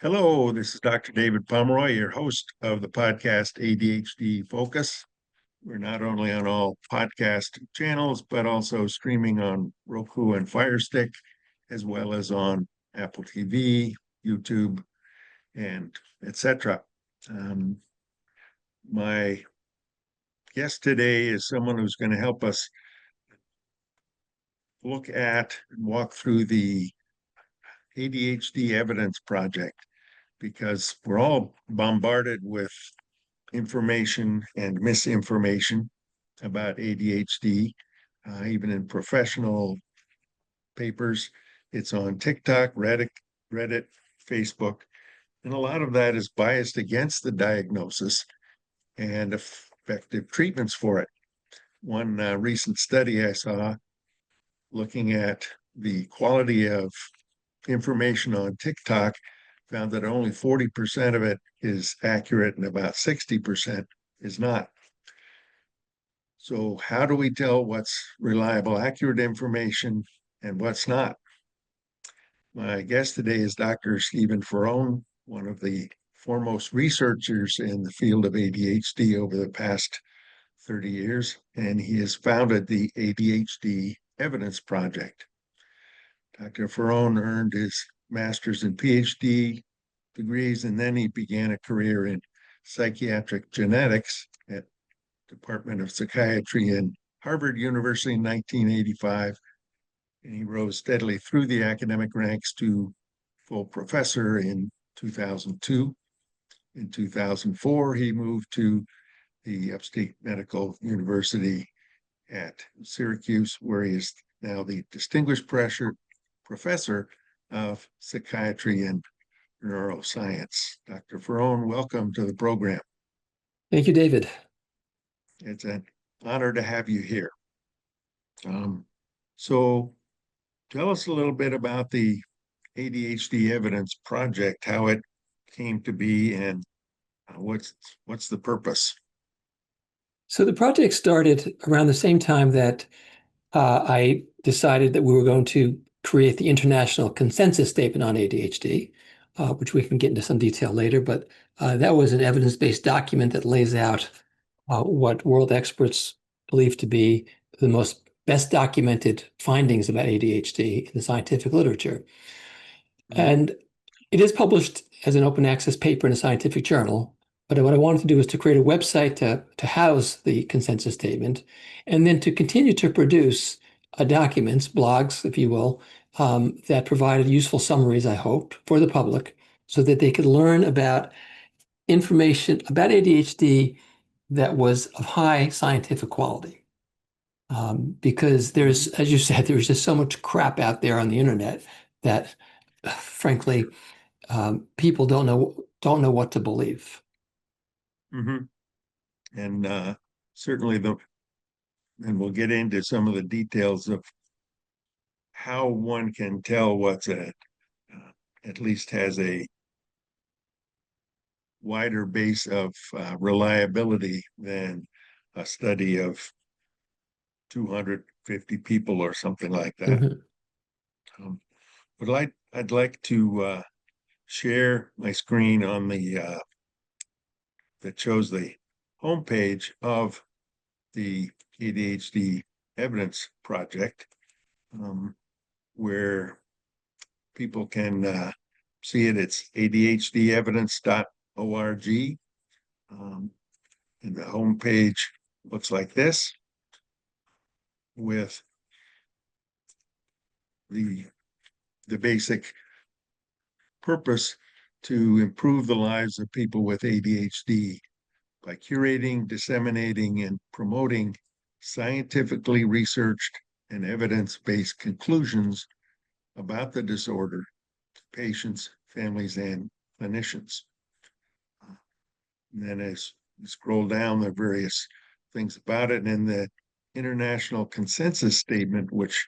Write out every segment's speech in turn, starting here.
Hello, this is Dr. David Pomeroy, your host of the podcast ADHD Focus. We're not only on all podcast channels, but also streaming on Roku and Fire Stick, as well as on Apple TV, YouTube, and etc. My guest today is someone who's going to help us look at and walk through the ADHD Evidence Project, because we're all bombarded with information and misinformation about ADHD, even in professional papers. It's on TikTok, Reddit, Facebook, and a lot of that is biased against the diagnosis and effective treatments for it. One recent study I saw looking at the quality of information on TikTok found that only 40% of it is accurate and about 60% is not. So how do we tell what's reliable, accurate information and what's not? My guest today is Dr. Stephen Faraone, one of the foremost researchers in the field of ADHD over the past 30 years, and he has founded the ADHD Evidence Project. Dr. Faraone earned his master's and PhD degrees, and then he began a career in psychiatric genetics at Department of Psychiatry in Harvard University in 1985. And he rose steadily through the academic ranks to full professor in 2002. In 2004, he moved to the Upstate Medical University at Syracuse, where he is now the distinguished professor of psychiatry and neuroscience. Dr. Faraone, welcome to the program. Thank you, David. It's an honor to have you here. So tell us a little bit about the ADHD Evidence Project, how it came to be, and what's the purpose? So the project started around the same time that I decided that we were going to create the International Consensus Statement on ADHD, which we can get into some detail later. But that was an evidence-based document that lays out what world experts believe to be the best documented findings about ADHD in the scientific literature. And it is published as an open access paper in a scientific journal. But what I wanted to do was to create a website to house the consensus statement, and then to continue to produce documents, blogs, if you will, that provided useful summaries, I hoped, for the public, so that they could learn about information about ADHD that was of high scientific quality. Because there's, as you said, there's just so much crap out there on the internet that, frankly, people don't know what to believe. Mm-hmm. And certainly and we'll get into some of the details of how one can tell what's at least has a wider base of reliability than a study of 250 people or something like that. Mm-hmm. But I'd like to share my screen on the that shows the homepage of the ADHD Evidence Project, where people can see it. It's ADHDevidence.org. And the homepage looks like this, with the basic purpose to improve the lives of people with ADHD by curating, disseminating, and promoting scientifically researched and evidence-based conclusions about the disorder to patients, families, and clinicians. And then as you scroll down, there are various things about it. And in the International Consensus Statement, which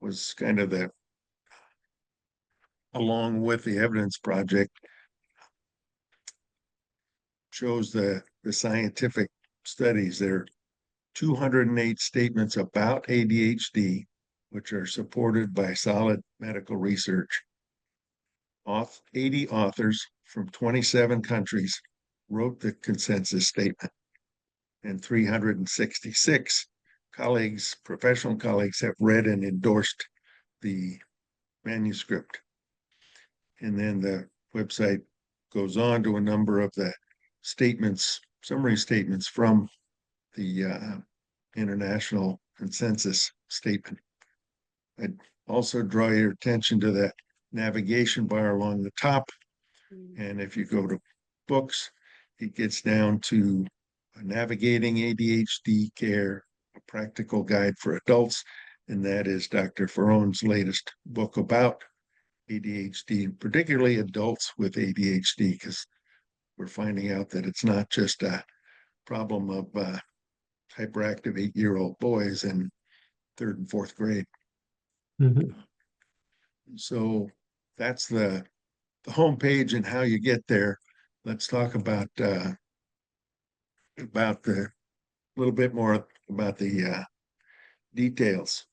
was kind of along with the Evidence Project, shows the scientific studies. There are 208 statements about ADHD, which are supported by solid medical research. 80 authors, from 27 countries wrote the consensus statement, and 366 colleagues, professional colleagues, have read and endorsed the manuscript. And then the website goes on to a number of the statements, summary statements from the international consensus statement. I'd also draw your attention to the navigation bar along the top. And if you go to books, it gets down to Navigating ADHD Care, a practical guide for adults. And that is Dr. Faraone's latest book about ADHD, particularly adults with ADHD, because we're finding out that it's not just a problem of hyperactive 8-year-old boys in 3rd and 4th grade. Mm-hmm. So that's the homepage and how you get there. Let's talk about the little bit more about the details.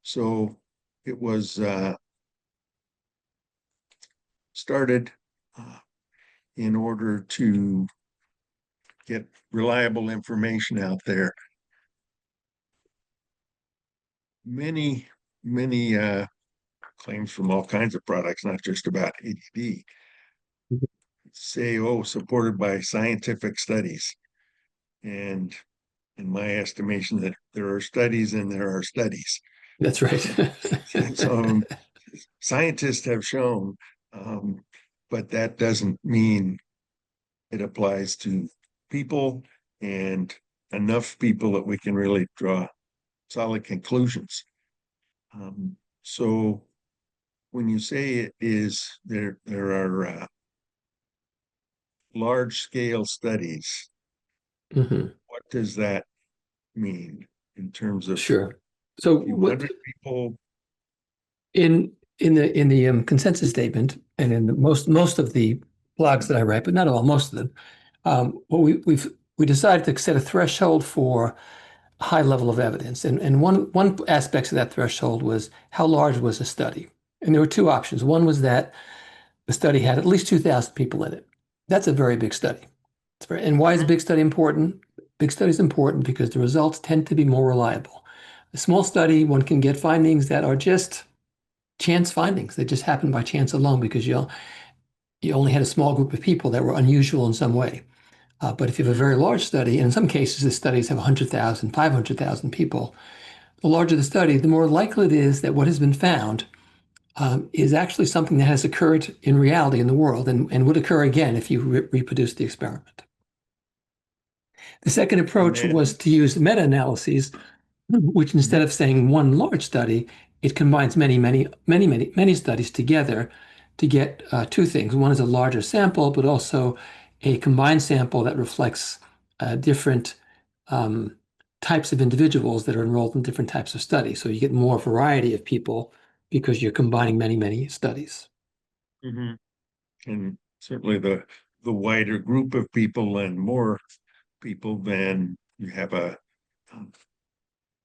So it was started in order to get reliable information out there. Many claims from all kinds of products, not just about ADD, say, oh, supported by scientific studies. And in my estimation, that there are studies and there are studies. That's right. So scientists have shown, but that doesn't mean it applies to people and enough people that we can really draw solid conclusions. So when you say it is, there are large scale studies, Mm-hmm. what does that mean in terms of Sure. So a few what hundred people? in the consensus statement and in most of the blogs that I write, but not all, most of them, what we decided to set a threshold for a high level of evidence, and one aspect of that threshold was how large was the study, and there were two options. One was that the study had at least 2,000 people in it. That's a very big study. And why is a big study important? Big study is important because the results tend to be more reliable. A small study, one can get findings that are just chance findings. They just happen by chance alone because you only had a small group of people that were unusual in some way. But if you have a very large study, and in some cases the studies have 100,000, 500,000 people, the larger the study, the more likely it is that what has been found is actually something that has occurred in reality in the world and would occur again if you reproduce the experiment. The second approach was to use meta-analyses, which instead of saying one large study, it combines many studies together to get two things. One is a larger sample, but also a combined sample that reflects different types of individuals that are enrolled in different types of studies. So you get more variety of people because you're combining many studies. Mm-hmm. And certainly the wider group of people and more people, then you have a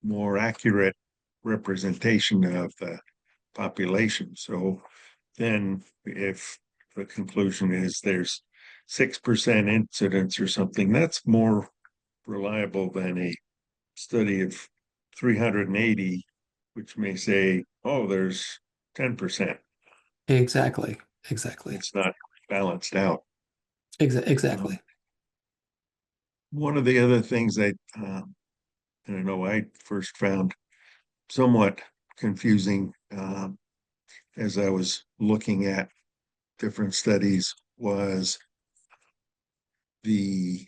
more accurate representation of the population. So then if the conclusion is there's 6% incidence or something, that's more reliable than a study of 380, which may say, oh, there's 10%. Exactly. It's not balanced out. Exactly. One of the other things I know I first found somewhat confusing as I was looking at different studies was the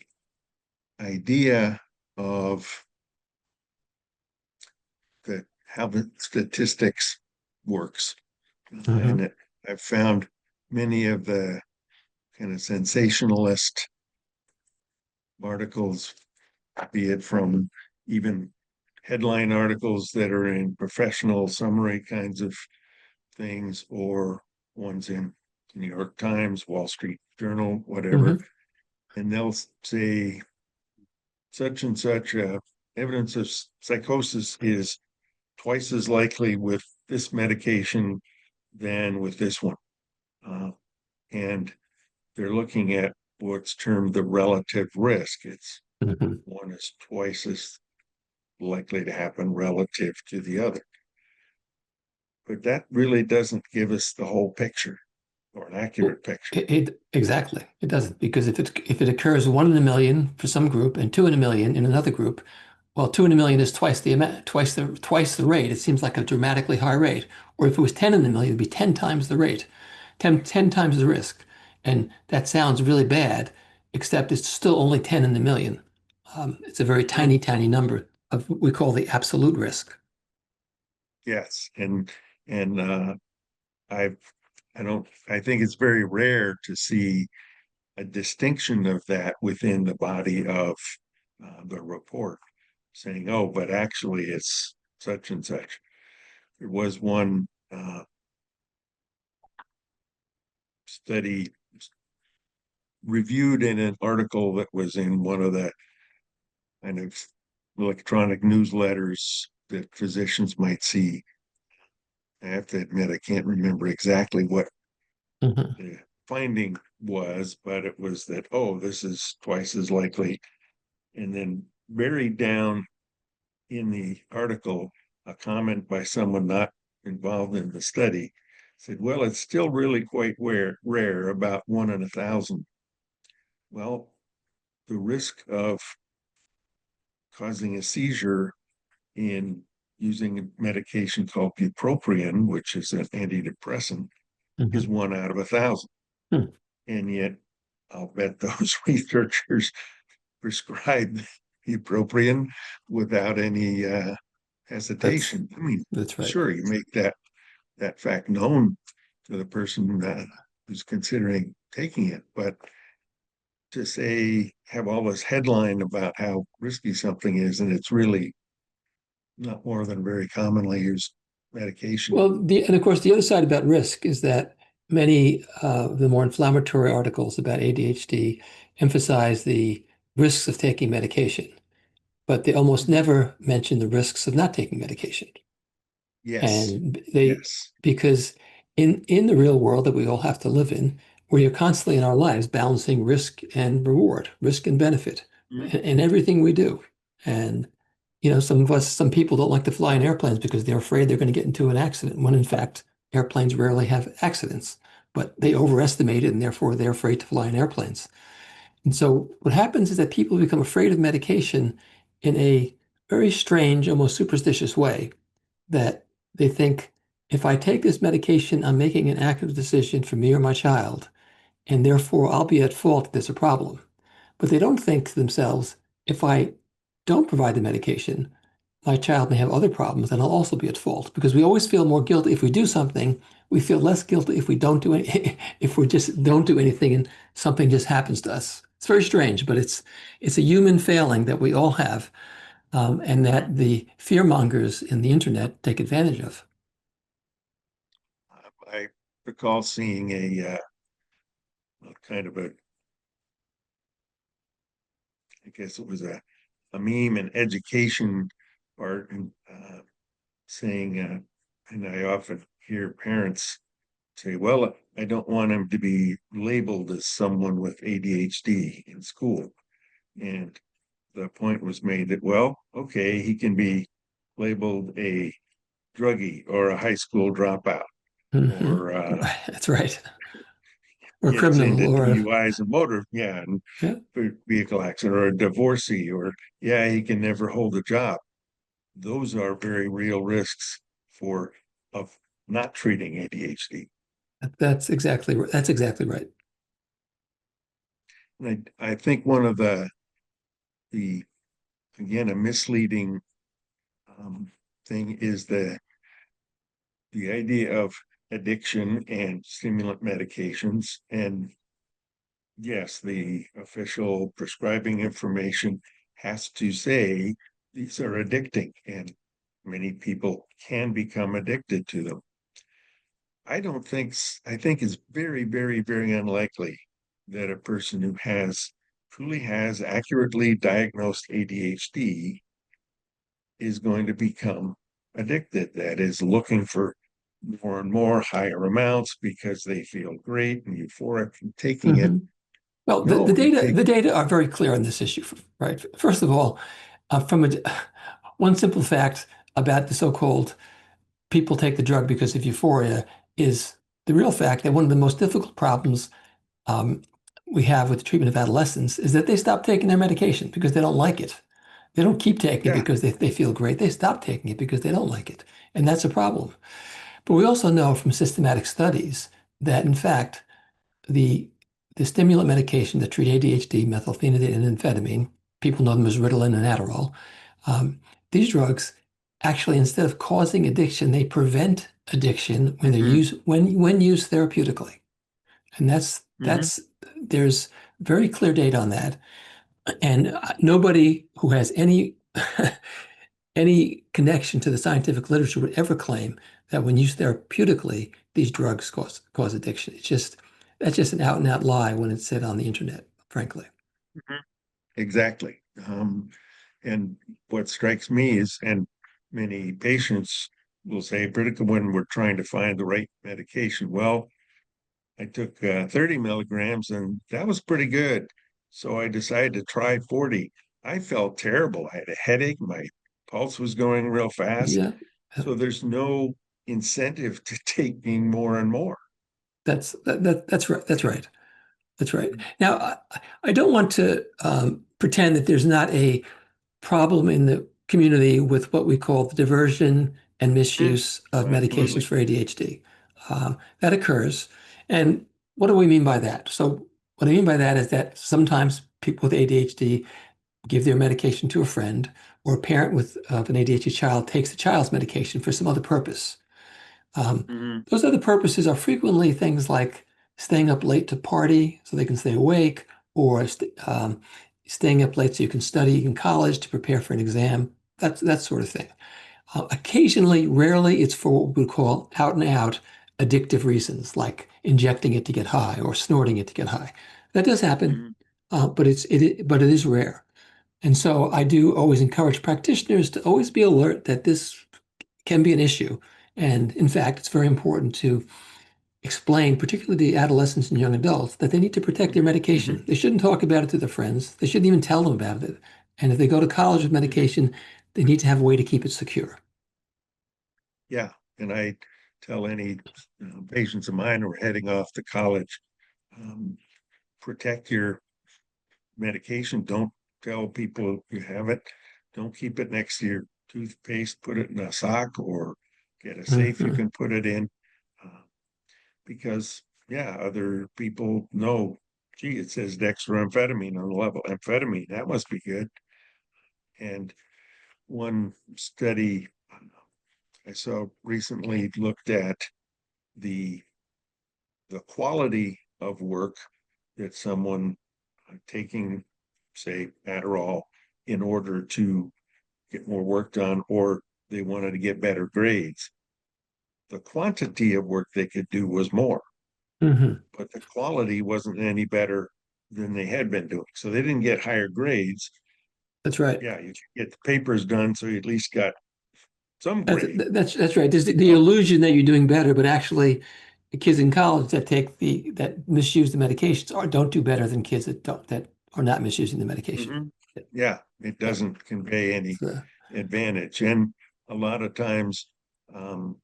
idea of how the statistics works. And I've found many of the kind of sensationalist articles, be it from even headline articles that are in professional summary kinds of things, or ones in the New York Times, Wall Street Journal, whatever. And they'll say such and such evidence of psychosis is twice as likely with this medication than with this one. and they're looking at what's termed the relative risk. It's Mhm. one is twice as likely to happen relative to the other. But that really doesn't give us the whole picture or an Well, accurate picture. exactly. It doesn't, because if it occurs 1 in a million for some group and 2 in a million in another group, well, 2 in a million is twice the amount, twice the rate. It seems like a dramatically high rate. Or if it was 10 in a million, it'd be 10 times the rate, 10 times the risk. And that sounds really bad, except it's still only 10 in a million. It's a very Mm, tiny, tiny number of what we call the absolute risk. yes, and I I think it's very rare to see a distinction of that within the body of the report, saying, "Oh, but actually it's such and such." There was one study reviewed in an article that was in one of the kind of electronic newsletters that physicians might see. I have to admit, I can't remember exactly what Mhm. the finding was, but it was that, oh, this is twice as likely. And then buried down in the article, a comment by someone not involved in the study said, well, it's still really quite rare, about 1 in 1,000. Well, the risk of causing a seizure in using a medication called bupropion, which is an antidepressant, is Mhm. 1 out of 1,000. Hmm. And yet, I'll bet those researchers prescribed bupropion without any That's hesitation. I mean, that's right. sure, you make that fact known to the person who's considering taking it, but to say have all this headline about how risky something is, and it's really not more than very commonly used medication. Well, and of course, the other side about risk is that many of the more inflammatory articles about ADHD emphasize the risks of taking medication, but they almost never mention the risks of not taking medication. Yes, And they, yes. because in the real world that we all have to live in, we are constantly in our lives balancing risk and reward, risk and benefit in everything we do. And some people don't like to fly in airplanes because they're afraid they're going to get into an accident, when in fact, airplanes rarely have accidents, but they overestimate it and therefore they're afraid to fly in airplanes. And so what happens is that people become afraid of medication in a very strange, almost superstitious way, that they think, if I take this medication, I'm making an active decision for me or my child, and therefore I'll be at fault if there's a problem. But they don't think to themselves, if I don't provide the medication, my child may have other problems and I'll also be at fault, because we always feel more guilty if we do something. We feel less guilty if we don't do any, if we just don't do anything and something just happens to us. It's very strange, but it's a human failing that we all have, and that the fear mongers in the internet take advantage of. I recall seeing a kind of I guess it was a meme in education part, and saying, and I often hear parents say, well, I don't want him to be labeled as someone with ADHD in school. And the point was made that, well, okay, he can be labeled a druggie or a high school dropout, Hmm. or That's right. Or gets criminal, into or DUIs and motor, yeah, and yeah, vehicle accident, or a divorcee, or yeah, he can never hold a job. Those are very real risks for of not treating ADHD. that's exactly right. And I think one of the again a misleading thing is the idea of addiction and stimulant medications. And yes, the official prescribing information has to say these are addicting, and many people can become addicted to them. I think it's very, very, very unlikely that a person who truly has accurately diagnosed ADHD is going to become addicted. That is looking for more and more higher amounts because they feel great and euphoric from taking it. Well, No, you take the data are very clear on this issue, right? First of all, one simple fact about the so-called people take the drug because of euphoria is the real fact that one of the most difficult problems um, we have with the treatment of adolescents is that they stop taking their medication because they don't like it. They don't keep taking it yeah, because they feel great. They stop taking it because they don't like it. And that's a problem. But we also know from systematic studies that, in fact, the the stimulant medication that treat ADHD, methylphenidate and amphetamine, people know them as Ritalin and Adderall, um, these drugs actually, instead of causing addiction, they prevent addiction when they're mhm, used when used therapeutically. And mhm, there's very clear data on that. And nobody who has any any connection to the scientific literature would ever claim that when used therapeutically, these drugs cause addiction. That's just an out and out lie when it's said on the internet, frankly. mhm. Exactly. And what strikes me is, and many patients will say, particularly when we're trying to find the right medication, well, I took 30 milligrams and that was pretty good. So I decided to try 40. I felt terrible. I had a headache. My pulse was going real fast. Yeah, So there's no incentive to taking more and more. that's right. That's right. That's right. Now, I don't want to pretend that there's not a problem in the community with what we call the diversion and Mm, misuse of oh, medications absolutely. for ADHD. That occurs. And what do we mean by that? So, what I mean by that is that sometimes people with ADHD give their medication to a friend, or a parent with of an ADHD child takes the child's medication for some other purpose. Um, Hmm. those other purposes are frequently things like staying up late to party so they can stay awake, or staying up late so you can study in college to prepare for an exam, that sort of thing. Occasionally, rarely, it's for what we would call out and out addictive reasons, like injecting it to get high or snorting it to get high. That does happen, Hmm. but it is rare. And so I do always encourage practitioners to always be alert that this can be an issue. And in fact, it's very important to explain, particularly to adolescents and young adults, that they need to protect their Hmm. Hmm. medication. They shouldn't talk about it to their friends. They shouldn't even tell them about it. And if they go to college with Hmm. medication, they need to have a way to keep it secure. Yeah. And I tell any patients of mine who are heading off to college, um, protect your medication. Don't tell people you have it. Don't keep it next to your toothpaste. Put it in a sock or get a safe you Mhm. can put it in. Uh, because, yeah, other people know, gee, it says dextroamphetamine on the level. Amphetamine, that must be good. And one study I saw recently looked at the the quality of work that someone taking, say, Adderall in order to get more work done, or they wanted to get better grades. The quantity of work they could do was more, Mhm. but the quality wasn't any better than they had been doing. So they didn't get higher grades. That's right. Yeah, you get the papers done, so you at least got some grade. That's right. There's the Well, illusion that you're doing better, but actually, the kids in college that misuse the medications or don't do better than kids that are not misusing the medication. mhm. Yeah, it Yeah. doesn't convey any So, advantage. And a lot of times, um,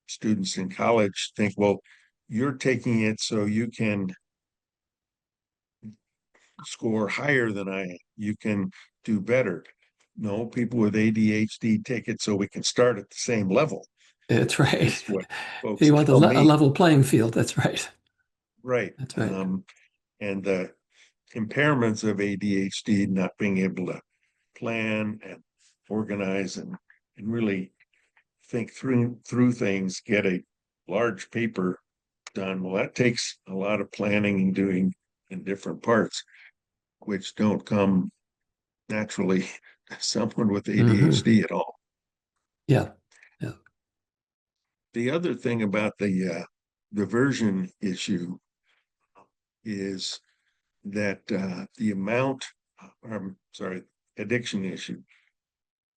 students in college think, well, you're taking it so you can score higher than I am. You can do better. No, people with ADHD take it so we can start at the same level, that's right. is what folks You want tell a me. level playing field. That's right. Right. That's right. And the impairments of ADHD, not being able to plan and organize and really think through things, get a large paper done. Well, that takes a lot of planning and doing in different parts, which don't come naturally to someone with Hmm. ADHD at all. Yeah. Yeah. The other thing about the diversion issue is that the amount, I'm sorry, addiction issue,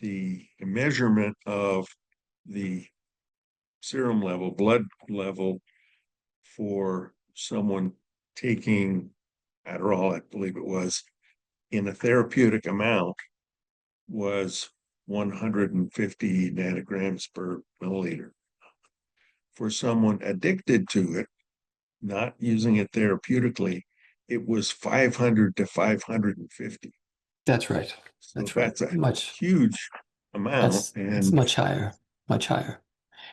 the measurement of the serum level, blood level for someone taking Adderall, I believe it was, in a therapeutic amount was 150 nanograms per milliliter. For someone addicted to it, not using it therapeutically, it was 500 to 550. That's right. So That's right. that's a Much. huge amount. It's And much higher. Much higher.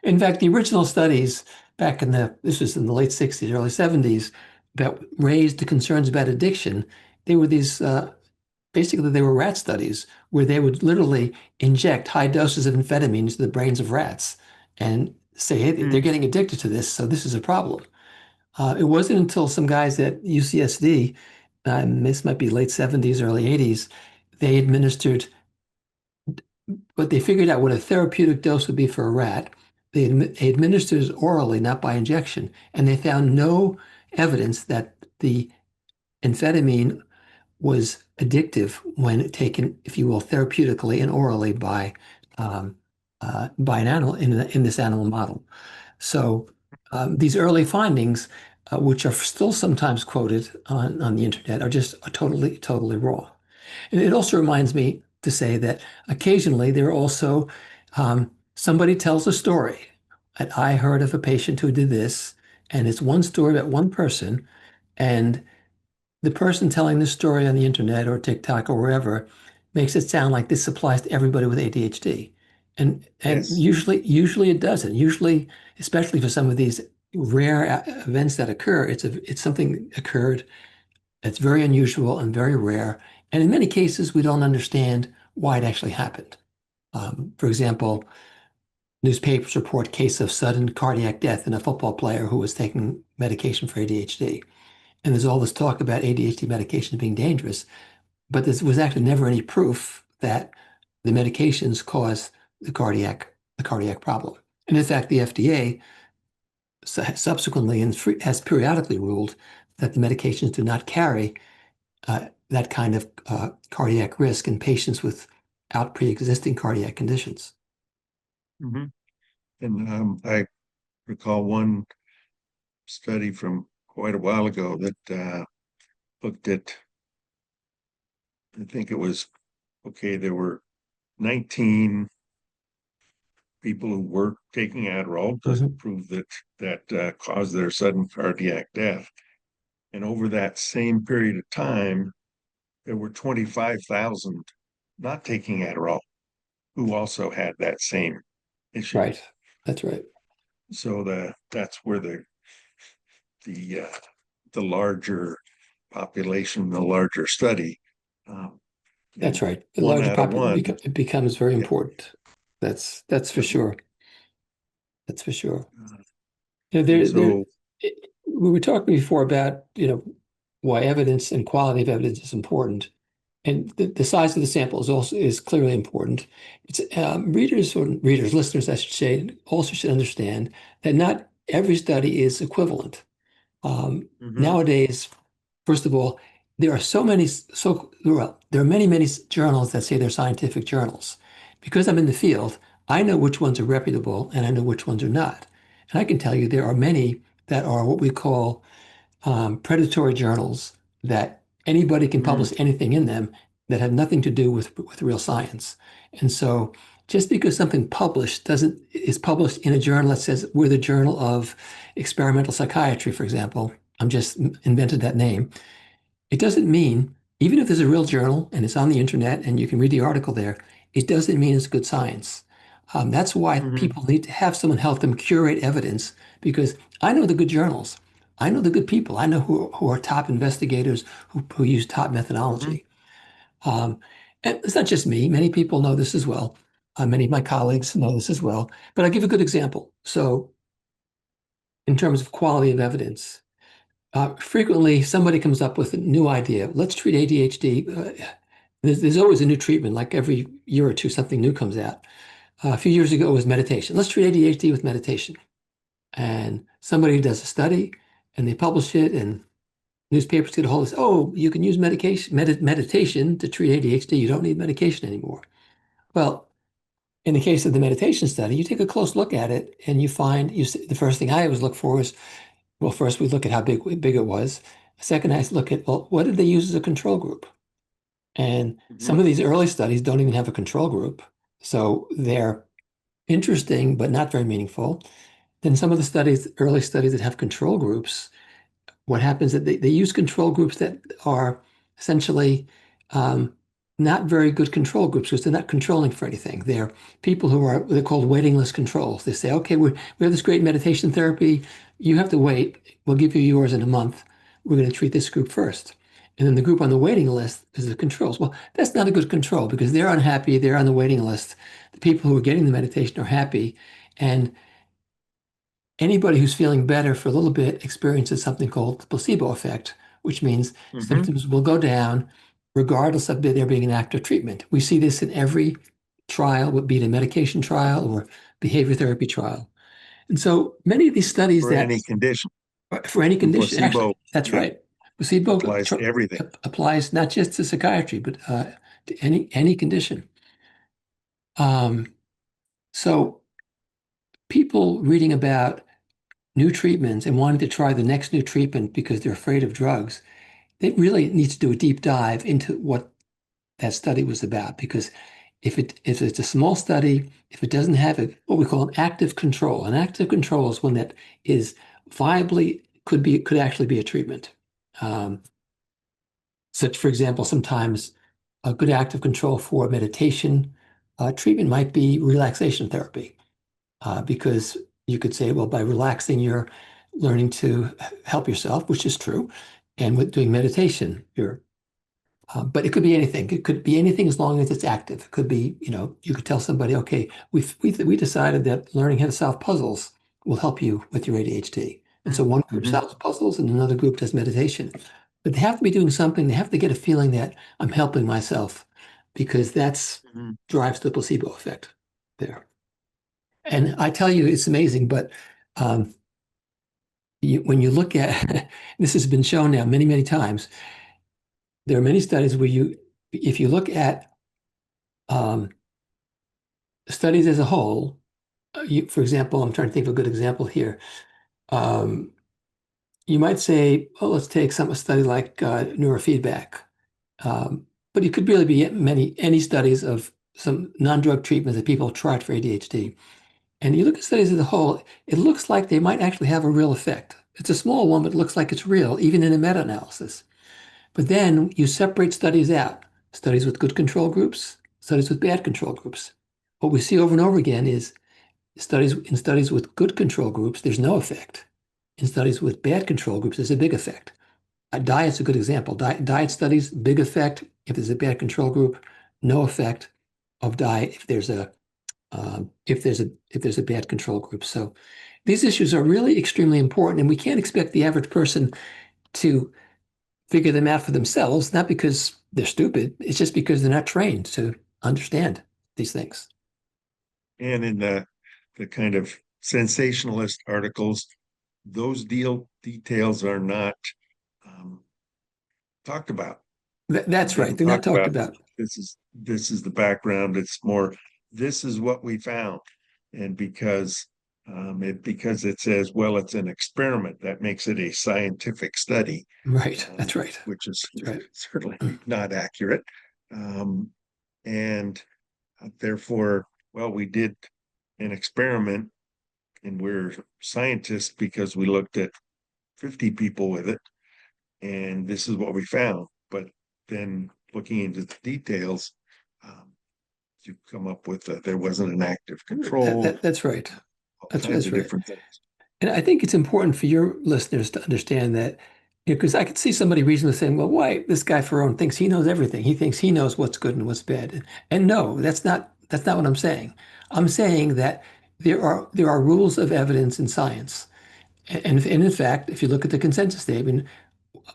In fact, the original studies back this was in the late 60s, early 70s, that raised the concerns about addiction. They were these, basically, they were rat studies where they would literally inject high doses of amphetamine into the brains of rats and say, hey, they're getting addicted to this, so this is a problem. It wasn't until some guys at UCSD, this might be late 70s, early 80s, they administered but they figured out what a therapeutic dose would be for a rat. They administered it orally, not by injection, and they found no evidence that the amphetamine was addictive when taken, if you will, therapeutically and orally by an animal in this animal model. So these early findings, which are still sometimes quoted on the internet, are just totally wrong. And it also reminds me to say that occasionally there are also somebody tells a story. And I heard of a patient who did this, and it's one story about one person, and the person telling this story on the internet or TikTok or wherever makes it sound like this applies to everybody with ADHD. And yes. usually it doesn't. Usually, especially for some of these rare events that occur, it's something occurred that's very unusual and very rare. And in many cases, we don't understand why it actually happened. For example, newspapers report case of sudden cardiac death in a football player who was taking medication for ADHD. And there's all this talk about ADHD medications being dangerous, but there was actually never any proof that the medications cause the cardiac problem. And in fact, the FDA subsequently and has periodically ruled that the medications do not carry that kind of cardiac risk in patients without pre-existing cardiac conditions. Mm-hmm. And I recall one study from quite a while ago that looked at, I think it was, okay, there were 19 people who were taking Adderall, doesn't prove that caused their sudden cardiac death. And over that same period of time, there were 25,000 not taking Adderall who also had that same issue. Right. That's right. So that's where the larger population, the larger study. That's right. The One larger out of one. population becomes very important. That's for sure. That's for sure. So We were talking before about, why evidence and quality of evidence is important. And the size of the sample is clearly important. It's listeners, I should say, also should understand that not every study is equivalent. Nowadays, first of all, there are many journals that say they're scientific journals. Because I'm in the field, I know which ones are reputable and I know which ones are not. And I can tell you there are many that are what we call predatory journals that anybody can publish anything in them that have nothing to do with real science. And so just because something is published in a journal that says we're the Journal of Experimental Psychiatry, for example, I'm just invented that name. It doesn't mean, even if there's a real journal and it's on the internet and you can read the article there, it doesn't mean it's good science. That's why people need to have someone help them curate evidence, because I know the good journals. I know the good people. I know who are top investigators who use top methodology. And it's not just me. Many people know this as well. Many of my colleagues know this as well. But I'll give a good example. So in terms of quality of evidence, frequently somebody comes up with a new idea. Let's treat ADHD. There's always a new treatment. Like every year or two, something new comes out. A few years ago, it was meditation. Let's treat ADHD with meditation. And somebody does a study and they publish it, and newspapers get a hold of this. Oh, you can use meditation to treat ADHD. You don't need medication anymore. Well, In the case of the meditation study, you take a close look at it and you find the first thing I always look for is, well, first we look at how big it was. Second, I look at, well, what did they use as a control group? And Mhm. some of these early studies don't even have a control group. So they're interesting, but not very meaningful. Then some of the early studies that have control groups, what happens is that they use control groups that are essentially um, not very good control groups because they're not controlling for anything. They're people they're called waiting list controls. They say, okay, we have this great meditation therapy. You have to wait. We'll give you yours in a month. We're going to treat this group first. And then the group on the waiting list is the controls. Well, that's not a good control because they're unhappy. They're on the waiting list. The people who are getting the meditation are happy. And anybody who's feeling better for a little bit experiences something called the placebo effect, which means Mhm. symptoms will go down regardless of there being an active treatment. We see this in every trial, be it a medication trial or behavior therapy trial. And so many of these studies For any condition. for any And condition, actually, placebo, that's yeah, right. Placebo applies to everything. applies not just to psychiatry, but to any condition. Um, so people reading about new treatments and wanting to try the next new treatment because they're afraid of drugs, they really need to do a deep dive into what that study was about. Because if it's a small study, if it doesn't have what we call an active control is one that is viably could actually be a treatment. Um, Such, for example, sometimes a good active control for meditation treatment might be relaxation therapy. Because you could say, well, by relaxing, you're learning to help yourself, which is true. And with doing meditation, but it could be anything. It could be anything as long as it's active. It could be, you could tell somebody, okay, we decided that learning how to solve puzzles will help you with your ADHD. And so one group Mhm. solves puzzles and another group does meditation. But they have to be doing something. They have to get a feeling that I'm helping myself because that's Mhm. drives the placebo effect there. And I tell you, it's amazing, but um, when you look at this has been shown now many, many times, there are many studies where if you look at um, studies as a whole, for example, I'm trying to think of a good example here. Um, you might say, oh, let's take a study like neurofeedback. But it could really be any studies of some non-drug treatments that people tried for ADHD. And you look at studies as a whole, it looks like they might actually have a real effect. It's a small one, but it looks like it's real, even in a meta-analysis. But then you separate studies out, studies with good control groups, studies with bad control groups. What we see over and over again is studies with good control groups, there's no effect. In studies with bad control groups, there's a big effect. Diet's a good example. Diet studies, big effect if there's a bad control group, no effect of diet if there's a bad control group. So these issues are really extremely important, and we can't expect the average person to figure them out for themselves, not because they're stupid, it's just because they're not trained to understand these things. And in the kind of sensationalist articles, those details are not um, talked about. That's They right. don't They're not talk talked about about. this is the background. It's more this is what we found, and because it says, well, it's an experiment, that makes it a scientific study, Right. That's right. which is That's right. certainly not accurate. Um, and therefore, well, we did an experiment, and we're scientists because we looked at 50 people with it, and this is what we found. But then looking into the details, um, you come up with that there wasn't an active control, That's right. all That's kinds that's of right. different things. And I think it's important for your listeners to understand that, because I could see somebody reasonably saying, well, why this guy Faraone thinks he knows everything. He thinks he knows what's good and what's bad. And no, that's not what I'm saying. I'm saying that there are rules of evidence in science. And in fact, if you look at the consensus statement,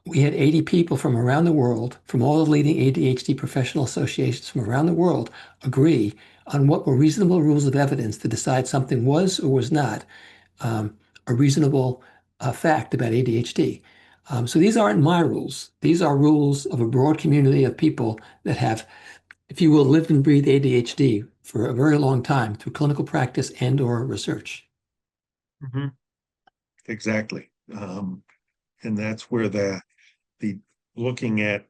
we had 80 people from around the world, from all the leading ADHD professional associations from around the world, agree on what were reasonable rules of evidence to decide something was or was not um, a reasonable fact about ADHD. So these aren't my rules. These are rules of a broad community of people that have if you will, lived and breathed ADHD for a very long time through clinical practice and or research. Mhm. Exactly. And that's where the looking at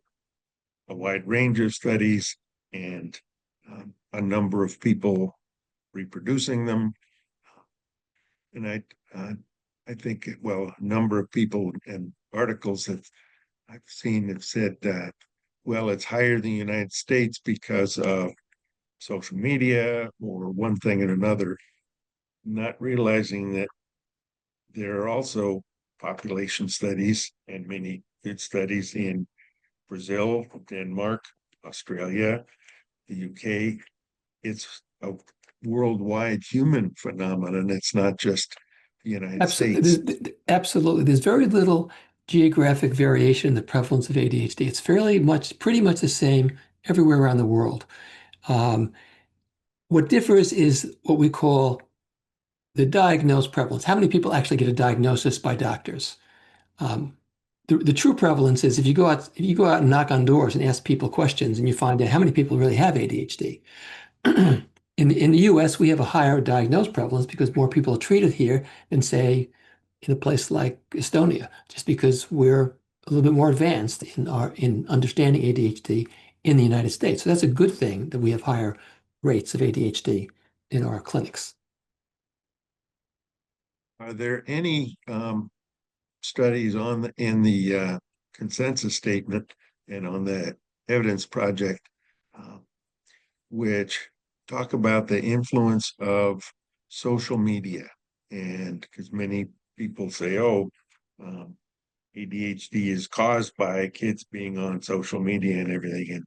a wide range of studies and a number of people reproducing them. And I think, well, a number of people and articles that I've seen have said that, well, it's higher than the United States because of social media or one thing and another, not realizing that there are also population studies and many good studies in Brazil, Denmark, Australia, the UK. It's a worldwide human phenomenon. It's not just the United States. Absolutely. Absolutely. There's very little geographic variation in the prevalence of ADHD. It's pretty much the same everywhere around the world. Um, what differs is what we call the diagnosed prevalence. How many people actually get a diagnosis by doctors? Um, the true prevalence is if you go out and knock on doors and ask people questions and you find out how many people really have ADHD. In the US, we have a higher diagnosed prevalence because more people are treated here than, say, in a place like Estonia, just because we're a little bit more advanced in understanding ADHD in the United States. So that's a good thing that we have higher rates of ADHD in our clinics. Are there any studies in the consensus statement and on the evidence project uh, which talk about the influence of social media? And because many people say, oh, um, ADHD is caused by kids being on social media and everything. And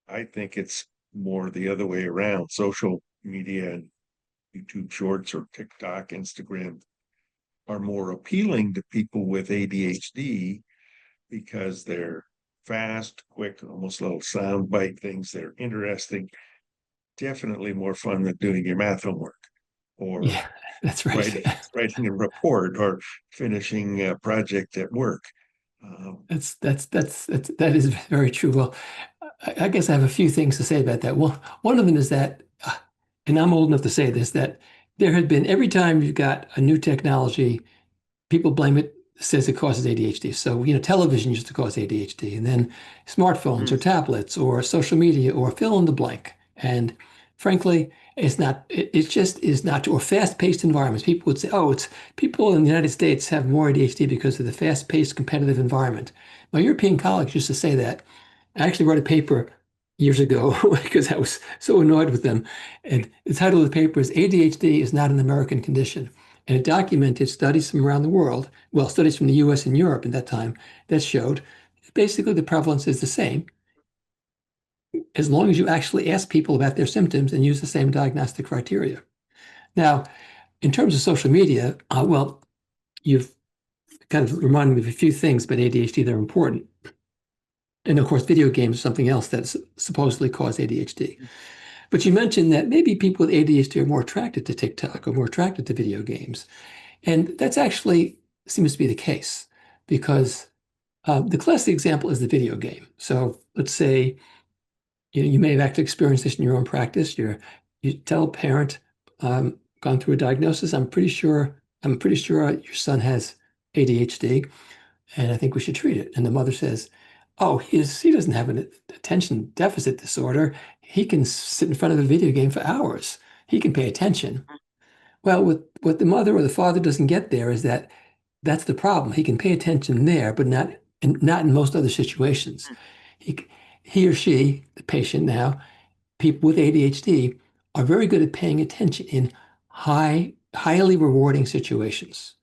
I think it's more the other way around. Social media and YouTube Shorts or TikTok, Instagram are more appealing to people with ADHD because they're fast, quick, almost little sound bite things. They're interesting, definitely more fun than doing your math homework or Yeah, that's right. writing a report or finishing a project at work. That is very true. Well, I guess I have a few things to say about that. Well, one of them is that, and I'm old enough to say this, that there had been every time you've got a new technology, people blame it, says it causes ADHD. So, television used to cause ADHD, and then smartphones or Mm, tablets or social media or fill in the blank. And frankly, it's not, it just is not true. Or fast-paced environments. People would say, oh, it's people in the United States have more ADHD because of the fast-paced competitive environment. My European colleagues used to say that. I actually wrote a paper years ago because I was so annoyed with them. And the title of the paper is ADHD is not an American condition. And it documented studies from around the world, well, studies from the US and Europe at that time, that showed basically the prevalence is the same as long as you actually ask people about their symptoms and use the same diagnostic criteria. Now, in terms of social media, well, you've kind of reminded me of a few things about ADHD that are important. And of course, video games are something else that supposedly cause ADHD. But you mentioned that maybe people with ADHD are more attracted to TikTok or more attracted to video games. And that's actually seems to be the case because the classic example is the video game. So let's say you may have actually experienced this in your own practice. You tell a parent, gone through a diagnosis. I'm pretty sure your son has ADHD, and I think we should treat it. And the mother says, "Oh, he doesn't have an attention deficit disorder. He can sit in front of a video game for hours. He can pay attention." Well, what the mother or the father doesn't get there is that that's the problem. He can pay attention there, but not in most other situations. He, he or she, the patient now, people with ADHD are very good at paying attention in highly rewarding situations.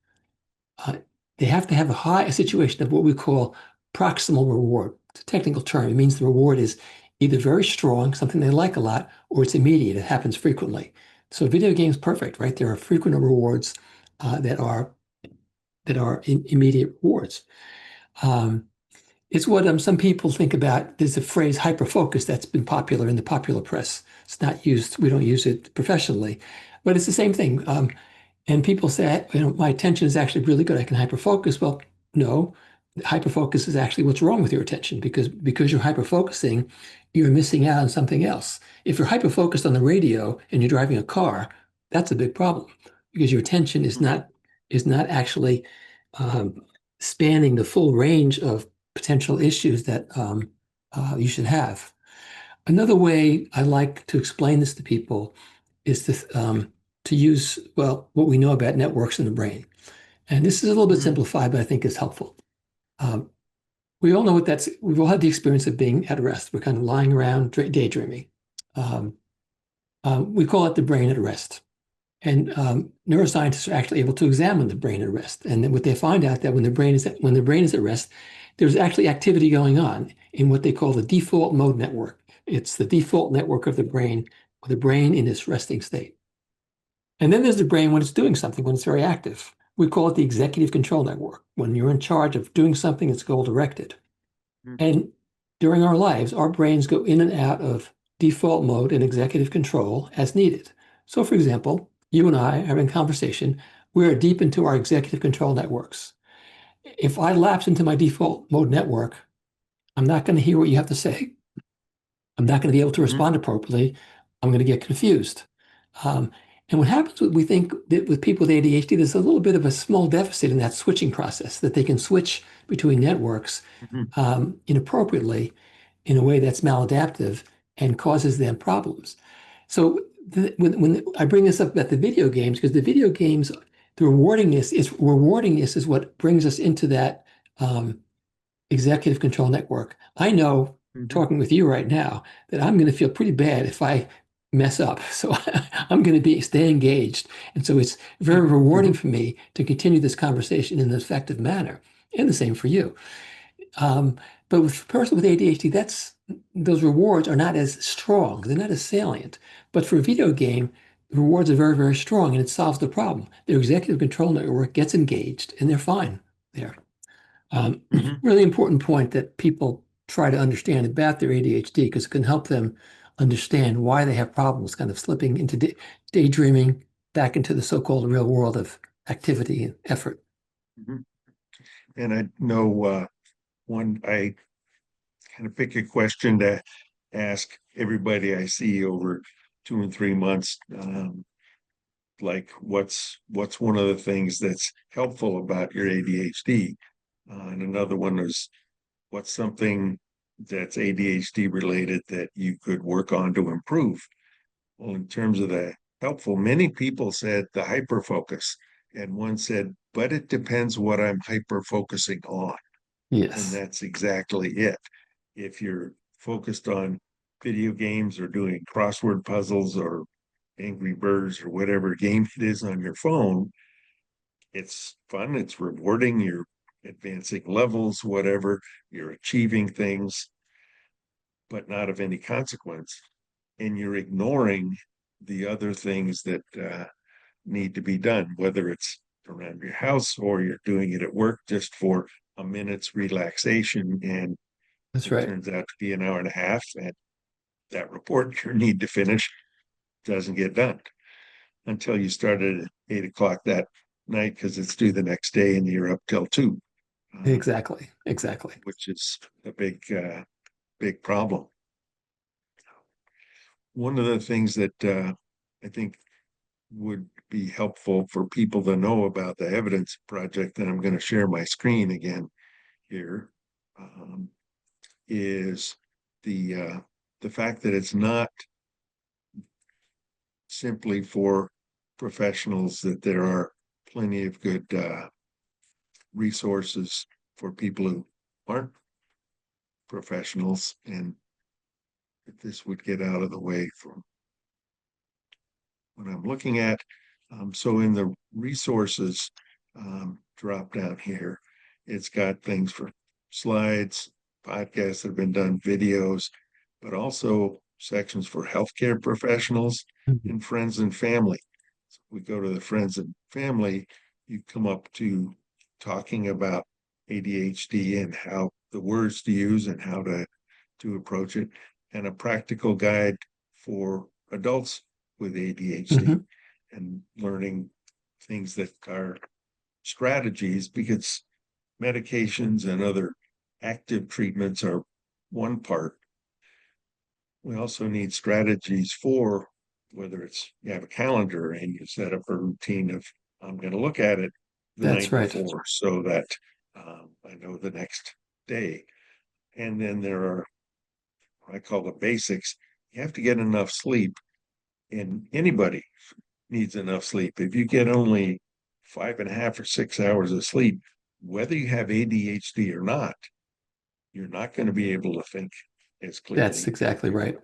Uh, they have to have a situation of what we call proximal reward. It's a technical term. It means the reward is either very strong, something they like a lot, or it's immediate. It happens frequently. So video games, perfect, right? There are frequent rewards that are immediate rewards. Um, it's what some people think about. There's a phrase hyperfocus that's been popular in the popular press. It's not used, we don't use it professionally, but it's the same thing. And people say, my attention is actually really good. I can hyperfocus. Well, no, hyperfocus is actually what's wrong with your attention because you're hyperfocusing, you're missing out on something else. If you're hyperfocused on the radio and you're driving a car, that's a big problem because your attention is not actually um, spanning the full range of potential issues that you should have. Another way I like to explain this to people is to use, well, what we know about networks in the brain. And this is a little bit Mhm. simplified, but I think is helpful. Um, we all know what that's, we've all had the experience of being at rest. We're kind of lying around daydreaming. Um, we call it the brain at rest. And neuroscientists are actually able to examine the brain at rest. And then what they find out that when the brain is at rest, there's actually activity going on in what they call the default mode network. It's the default network of the brain, or the brain in its resting state. And then there's the brain when it's doing something, when it's very active. We call it the executive control network, when you're in charge of doing something that's goal directed. Mhm. And during our lives, our brains go in and out of default mode and executive control as needed. So, for example, you and I are having a conversation, we're deep into our executive control networks. If I lapse into my default mode network, I'm not going to hear what you have to say. I'm not going to be able to Mhm. respond appropriately. I'm going to get confused. Um, and what happens, we think that with people with ADHD, there's a little bit of a small deficit in that switching process, that they can switch between networks Mhm. inappropriately in a way that's maladaptive and causes them problems. So when I bring this up about the video games, because the video games, the rewardingness is what brings us into that executive control network. I know, Mhm. talking with you right now, that I'm going to feel pretty bad if I mess up. So I'm going to stay engaged. And so it's very rewarding Mhm. for me to continue this conversation in an effective manner. And the same for you. But with a person with ADHD, those rewards are not as strong. They're not as salient. But for a video game, the rewards are very, very strong, and it solves the problem. Their executive control network gets engaged, and they're fine there. Mhm. Really important point that people try to understand about their ADHD because it can help them understand why they have problems kind of slipping into daydreaming back into the so-called real world of activity and effort. Mhm. And I know I kind of pick a question to ask everybody I see over 2 and 3 months. Like what's one of the things that's helpful about your ADHD? And another one is what's something that's ADHD related that you could work on to improve? Well, in terms of the helpful, many people said the hyperfocus, and one said, but it depends what I'm hyper focusing on. And Yes, that's exactly it. If you're focused on video games or doing crossword puzzles or Angry Birds or whatever game it is on your phone, it's fun, it's rewarding, you're advancing levels, whatever, you're achieving things, but not of any consequence. And you're ignoring the other things that need to be done, whether it's around your house or you're doing it at work just for a minute's relaxation. And that's it right. turns out to be an hour and a half, and that report you need to finish doesn't get done until you started at 8 o'clock that night because it's due the next day and you're up till 2, Exactly. Exactly. which is a big problem. One of the things that I think would be helpful for people to know about the evidence project, and I'm going to share my screen again here, um, is the fact that it's not simply for professionals, that there are plenty of good resources for people who aren't professionals, and if this would get out of the way from what I'm looking at. So in the resources drop down here, it's got things for slides, podcasts that have been done, videos, but also sections for healthcare professionals Mhm. and friends and family. So we go to the friends and family, you come up to talking about ADHD and how the words to use and how to approach it, and a practical guide for adults with ADHD Mhm. and learning things that are strategies, because medications and other active treatments are one part. We also need strategies for whether it's you have a calendar and you set up a routine of I'm going to look at it the That's night right. before so that I know the next day. And then there are what I call the basics. You have to get enough sleep, and anybody needs enough sleep. If you get only 5.5 or 6 hours of sleep, whether you have ADHD or not, you're not going to be able to think as That's clearly. exactly right.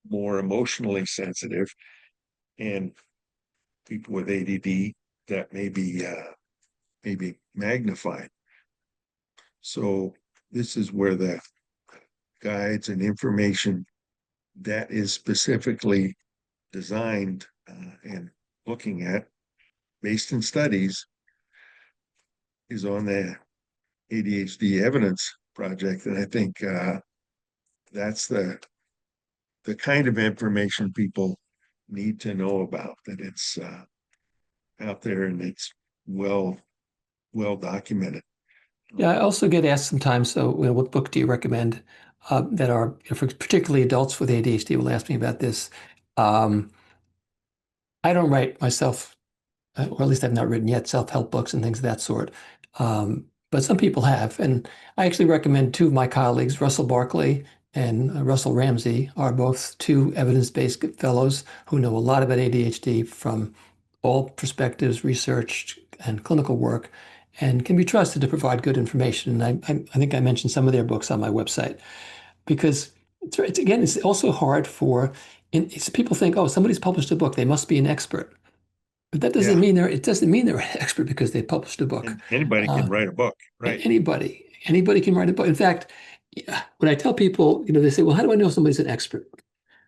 More emotionally sensitive, and people with ADD that may be magnified. So this is where the guides and information that is specifically designed and looking at based in studies is on the ADHD Evidence Project. And I think that's the kind of information people need to know about, that it's out there and it's well documented. Yeah, I also get asked sometimes, so what book do you recommend that are, for particularly adults with ADHD will ask me about this. Um, I don't write myself, or at least I've not written yet, self-help books and things of that sort. But some people have. And I actually recommend two of my colleagues, Russell Barkley and Russell Ramsey, are both two evidence-based fellows who know a lot about ADHD from all perspectives, research, and clinical work, and can be trusted to provide good information. And I think I mentioned some of their books on my website because it's also hard people think, oh, somebody's published a book, they must be an expert. But that doesn't Yeah, mean they're an expert because they published a book. and anybody can write a book, right? Anybody can write a book. In fact, when I tell people, they say, well, how do I know somebody's an expert? I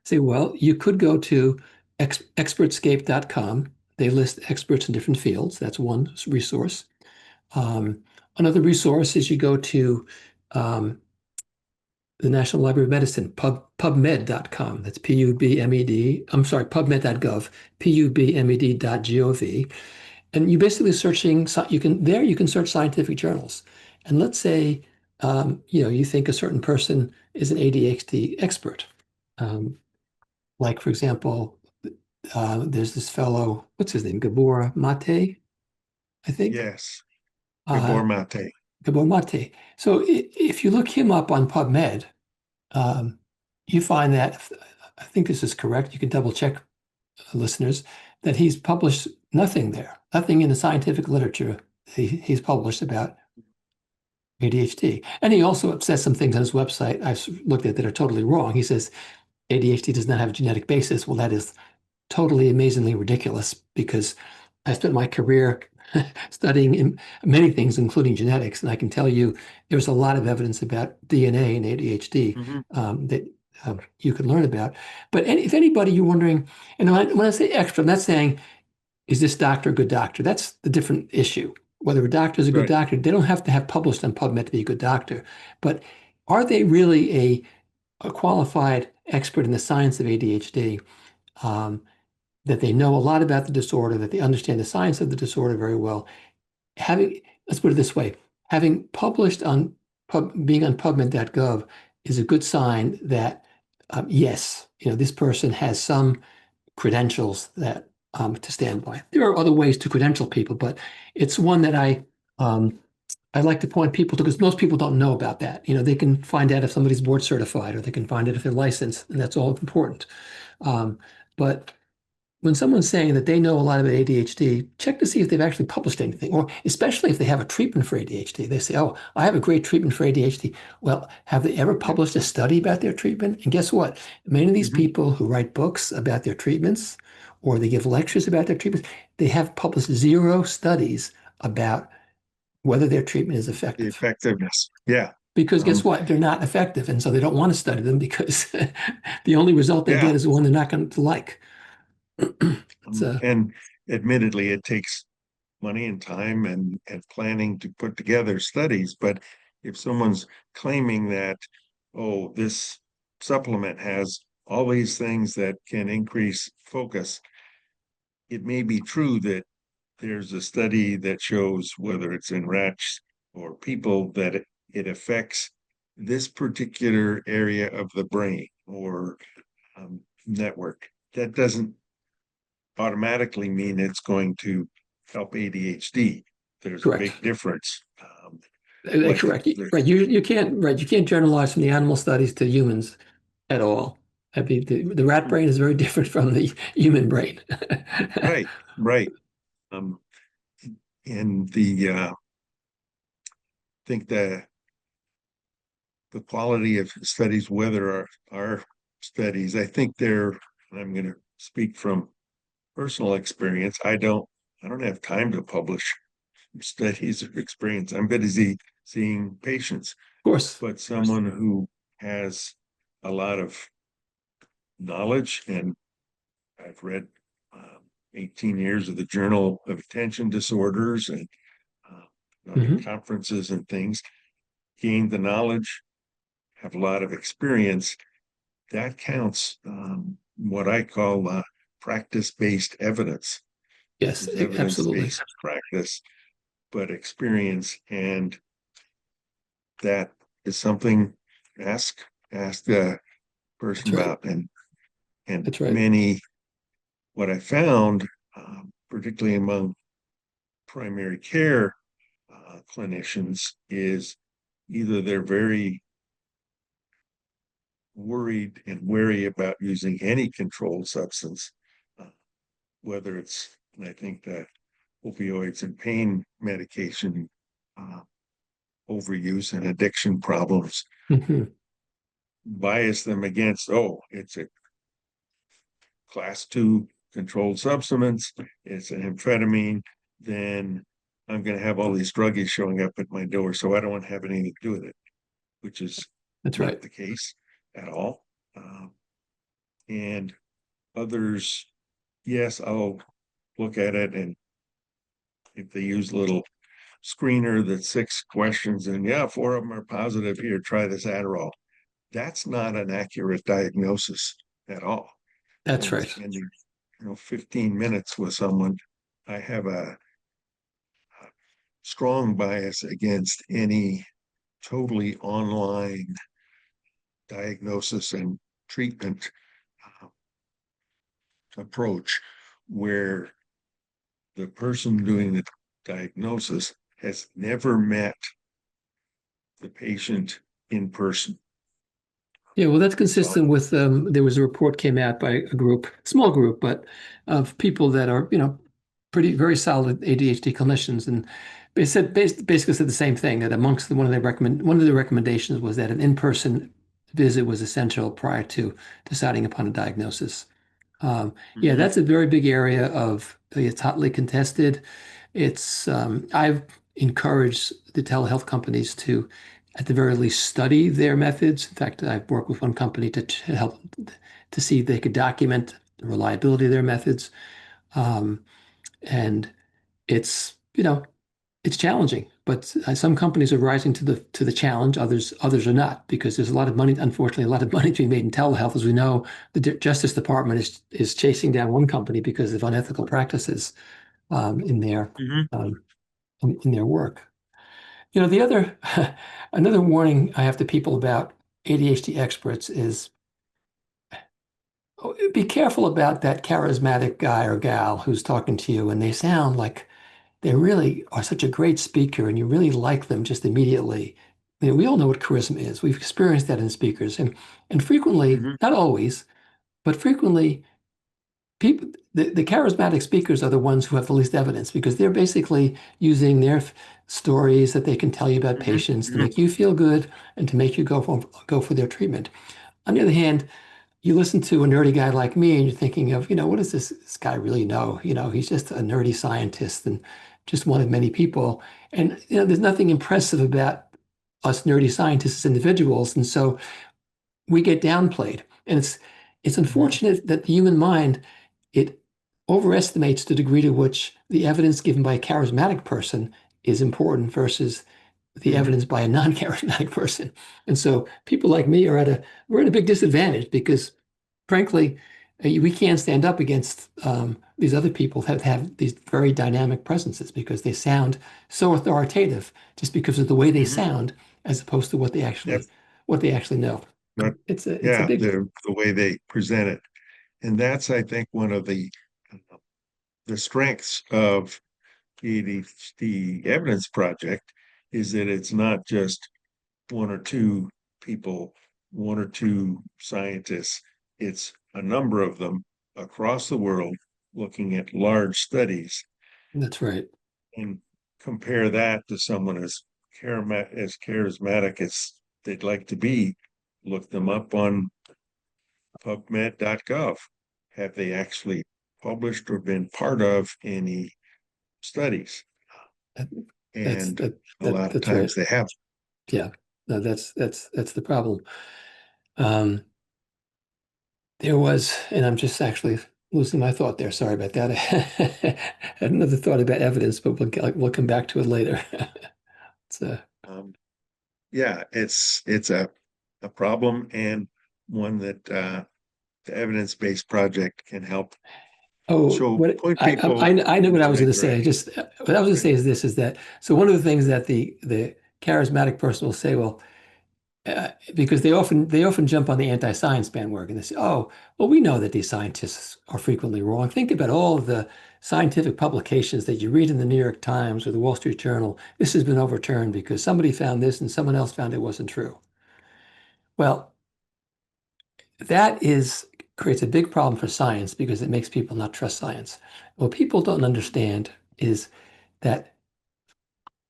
say, well, you could go to expertscape.com. They list experts in different fields. That's one resource. Another resource is you go to the National Library of Medicine, PubMed.com. That's PUBMED. I'm sorry, PubMed.gov, PUBMED.gov. And you basically searching, you can search scientific journals. And let's say, you think a certain person is an ADHD expert. Like, for example, there's this fellow, what's his name? Gabor Mate, I think. Yes, Uh, Gabor Mate. Gabor Mate. So if you look him up on PubMed, um, you find that, I think this is correct, you can double check, listeners, that he's published nothing there, nothing in the scientific literature he's published about ADHD. And he also says some things on his website I've looked at that are totally wrong. He says ADHD does not have a genetic basis. Well, that is totally amazingly ridiculous because I spent my career studying many things, including genetics, and I can tell you there's a lot of evidence about DNA and ADHD that you could learn about. But if anybody you're wondering, and when I say expert, I'm not saying, is this doctor a good doctor? That's the different issue. Whether a doctor is a good Right. doctor, they don't have to have published on PubMed to be a good doctor. But are they really a qualified expert in the science of ADHD? That they know a lot about the disorder, that they understand the science of the disorder very well. Let's put it this way, having published on being on PubMed.gov is a good sign that yes, this person has some credentials that to stand by. There are other ways to credential people, but it's one that I like to point people to because most people don't know about that. They can find out if somebody's board certified or they can find out if they're licensed, and that's all important. But when someone's saying that they know a lot about ADHD, check to see if they've actually published anything, or especially if they have a treatment for ADHD. They say, oh, I have a great treatment for ADHD. Well, have they ever published a study about their treatment? And guess what? Many of these people who write books about their treatments or they give lectures about their treatments, they have published 0 studies about whether their treatment is The effective. effectiveness. Yeah. Because guess what? They're not effective. And so they don't want to study them because the only result they Yeah. get is the one they're not going to like. And admittedly, it takes money and time and planning to put together studies. But if someone's claiming that, oh, this supplement has all these things that can increase focus, it may be true that there's a study that shows whether it's in rats or people that it affects this particular area of the brain or network. That doesn't automatically mean it's going to help ADHD. There's a Correct. big difference. Correct. Right. You can't generalize from the animal studies to humans at all. I mean, the rat brain is very different from the human brain. Right, right. And I think the quality of studies, whether our studies, I think I'm going to speak from personal experience. I don't have time to publish studies or experience. I'm busy seeing patients. Of course. But someone who has a lot of knowledge, and I've read 18 years of the Journal of Attention Disorders and conferences and things, gained the knowledge, have a lot of experience. That counts. What I call practice-based evidence. Yes, absolutely. Evidence-based practice, but experience, and that is something ask the person about. And that's right. Many, what I found, particularly among primary care clinicians, is either they're very worried and wary about using any controlled substance, whether it's, and I think that opioids and pain medication overuse and addiction problems bias them against, it's a class 2 controlled substance, it's an amphetamine, then I'm going to have all these druggies showing up at my door, so I don't want to have anything to do with it, which is not the case at all. And others, yes, I'll look at it, and if they use a little screener that's 6 questions and 4 of them are positive, here, try this Adderall. That's not an accurate diagnosis at all. That's right. Spending 15 minutes with someone, I have a strong bias against any totally online diagnosis and treatment approach where the person doing the diagnosis has never met the patient in person. Yeah, well, that's consistent with there was a report came out by a group, small group, but of people that are, very solid ADHD clinicians, and they said basically said the same thing, that amongst one of the recommendations was that an in-person visit was essential prior to deciding upon a diagnosis. Yeah, that's a very big area it's hotly contested. I've encouraged the telehealth companies to, at the very least, study their methods. In fact, I've worked with one company to help to see if they could document the reliability of their methods. And it's challenging, but some companies are rising to the challenge. Others are not, because there's a lot of money, unfortunately, a lot of money to be made in telehealth. As we know, the Justice Department is chasing down one company because of unethical practices in their work. Another warning I have to people about ADHD experts is be careful about that charismatic guy or gal who's talking to you and they sound like they really are such a great speaker and you really like them just immediately. We all know what charisma is. We've experienced that in speakers, and frequently, not always, but frequently, people, the charismatic speakers are the ones who have the least evidence, because they're basically using their stories that they can tell you about patients to make you feel good and to make you go for their treatment. On the other hand, you listen to a nerdy guy like me and you're thinking of, what does this guy really know? He's just a nerdy scientist and just one of many people. And, there's nothing impressive about us nerdy scientists as individuals. And so we get downplayed. And it's unfortunate that the human mind, it overestimates the degree to which the evidence given by a charismatic person is important versus the evidence by a non-charismatic person. And so people like me we're at a big disadvantage, because frankly, we can't stand up against these other people have these very dynamic presences because they sound so authoritative just because of the way they Mhm. sound as opposed to That's what they actually know. not, It's a yeah, big the way they present it. And that's, I think, one of the strengths of the ADHD Evidence Project is that it's not just one or two people, one or two scientists. It's a number of them across the world looking at large studies That's right. and compare that to someone as charismatic as they'd like to be. Look them up on PubMed.gov. Have they actually published or been part of any studies? That, that's And that a lot of that's right. times they have. Yeah. No, that's the problem. Um, there was, and I'm just actually losing my thought there. Sorry about that. I had another thought about evidence, but we'll come back to it later. It's Um, yeah, it's a problem and one that the evidence-based project can help Oh, show what point people I know in what the I was right going to say. direction. What I was going to Right. say is this: is that so one of the things that the charismatic person will say, well, because they often jump on the anti-science bandwagon. They say, oh, well, we know that these scientists are frequently wrong. Think about all of the scientific publications that you read in the New York Times or the Wall Street Journal. This has been overturned because somebody found this and someone else found it wasn't true. Well, that is creates a big problem for science because it makes people not trust science. What people don't understand is that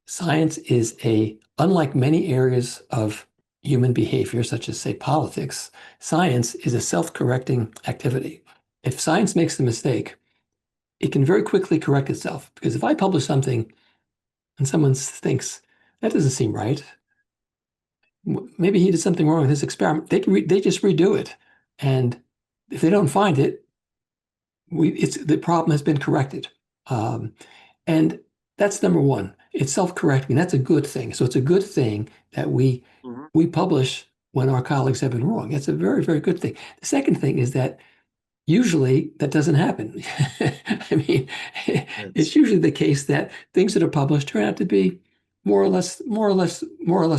science is unlike many areas of human behavior, such as, say, politics, science is a self-correcting activity. If science makes a mistake, it can very quickly correct itself. Because if I publish something and someone thinks, that doesn't seem right, maybe he did something wrong with his experiment, they just redo it. And if they don't find it, the problem has been corrected. Um, and that's number one. It's self-correcting. That's a good thing. So it's a good thing that Mhm. we publish when our colleagues have been wrong. It's a very, very good thing. The second thing is that usually that doesn't happen. I mean, it's It's usually the case that things that are published turn out to be more or less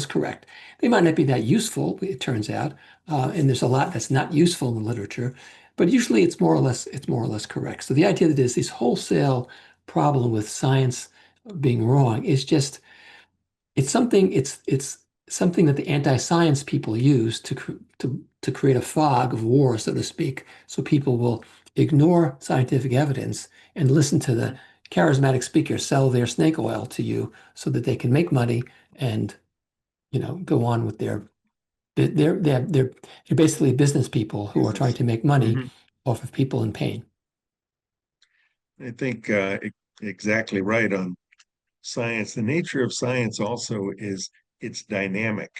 correct. They might not be that useful, it turns out, and there's a lot that's not useful in the literature, but usually it's more or less correct. So the idea that there's this wholesale problem with science being wrong is just it's something that the anti-science people use to create a fog of war, so to speak, so people will ignore scientific evidence and listen to the Mhm. charismatic speaker sell their snake oil to you so that they can make money and go on with they're basically business people who are trying business. to make money Mhm. off of people in pain. I think exactly right on science. The nature of science also is it's dynamic.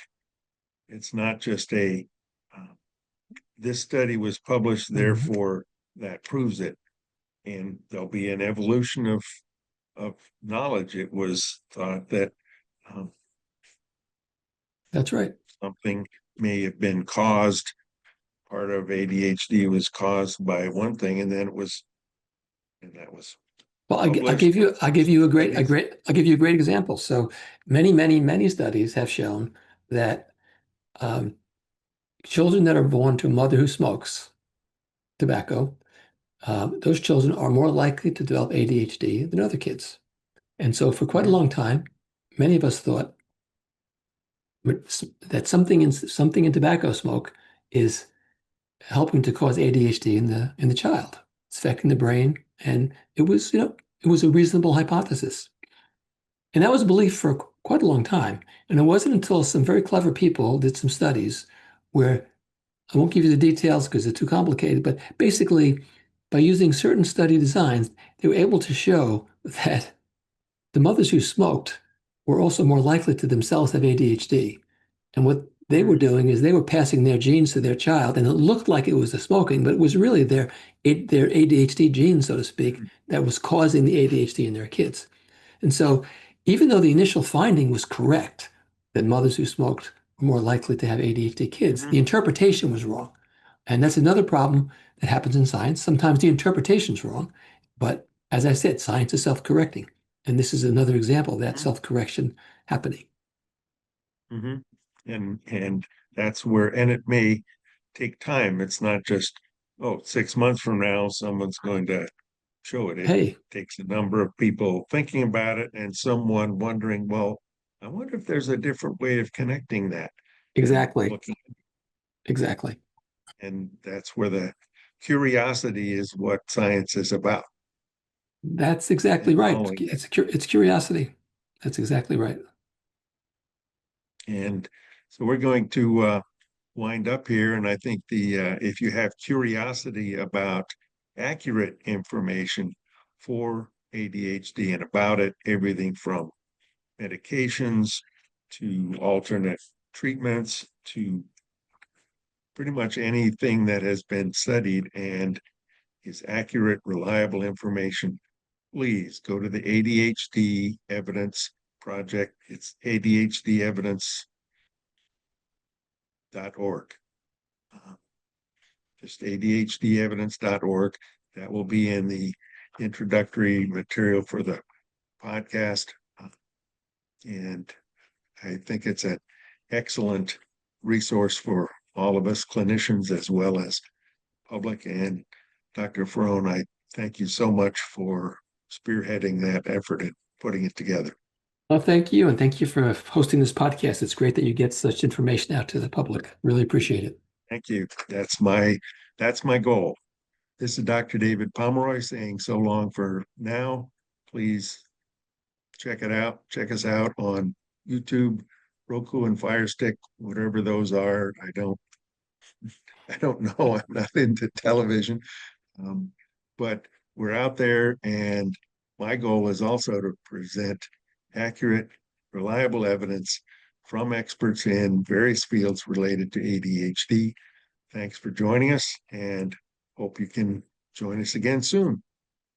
It's not just uh, this study was published, Mhm. therefore that proves it. And there'll be an evolution of knowledge. It was thought that um, That's right. something may have been caused. Part of ADHD was caused by one thing, and that was Well, published with I give you studies. I'll give you a great example. So many studies have shown that um, children that are born to a mother who smokes tobacco, those children are more likely to develop ADHD than other kids. And so for quite a Mhm. long time, many of us thought that something in tobacco smoke is helping to cause ADHD in the child. It's affecting the brain, and it was a reasonable hypothesis. And that was a belief for quite a long time. And it wasn't until some very clever people did some studies where I won't give you the details because they're too complicated, but basically, by using certain study designs, they were able to show that the mothers who smoked were also more likely to themselves have ADHD. And what they were Mhm. doing is they were passing their genes to their child, and it looked like it was the smoking, but it was really their ADHD gene, so to speak, Mhm. that was causing the ADHD in their kids. And so, even though the initial finding was correct, that mothers who smoked were more likely to have ADHD kids, Mhm. the interpretation was wrong. And that's another problem that happens in science. Sometimes the interpretation is wrong. But as I said, science is self-correcting. And this is another example of that Mhm. self-correction happening. Mhm. And that's where, and it may take time. It's not just, oh, 6 months from now, someone's going to show it. It Hey, takes a number of people thinking about it and someone wondering, well, I wonder if there's a different way of connecting that and exactly, looking. exactly. And that's where the curiosity is what science is about, That's exactly and right. following that. It's curiosity. That's exactly right. And so we're going to wind up here. And I think the if you have curiosity about accurate information for ADHD and about it, everything from medications to alternate treatments to pretty much anything that has been studied and is accurate, reliable information, please go to the ADHD Evidence Project. It's ADHDevidence.org. Just ADHDevidence.org. That will be in the introductory material for the podcast. And I think it's an excellent resource for all of us clinicians as well as public. And Dr. Faraone, I thank you so much for spearheading that effort and putting it together. Well, thank you. And thank you for hosting this podcast. It's great that you get such information out to the public. Really appreciate it. Thank you. That's my goal. This is Dr. David Pomeroy saying so long for now. Please check it out. Check us out on YouTube, Roku, and Fire Stick, whatever those are. I don't know. I'm not into television, but we're out there, and my goal is also to present accurate, reliable evidence from experts in various fields related to ADHD. Thanks for joining us, and hope you can join us again soon.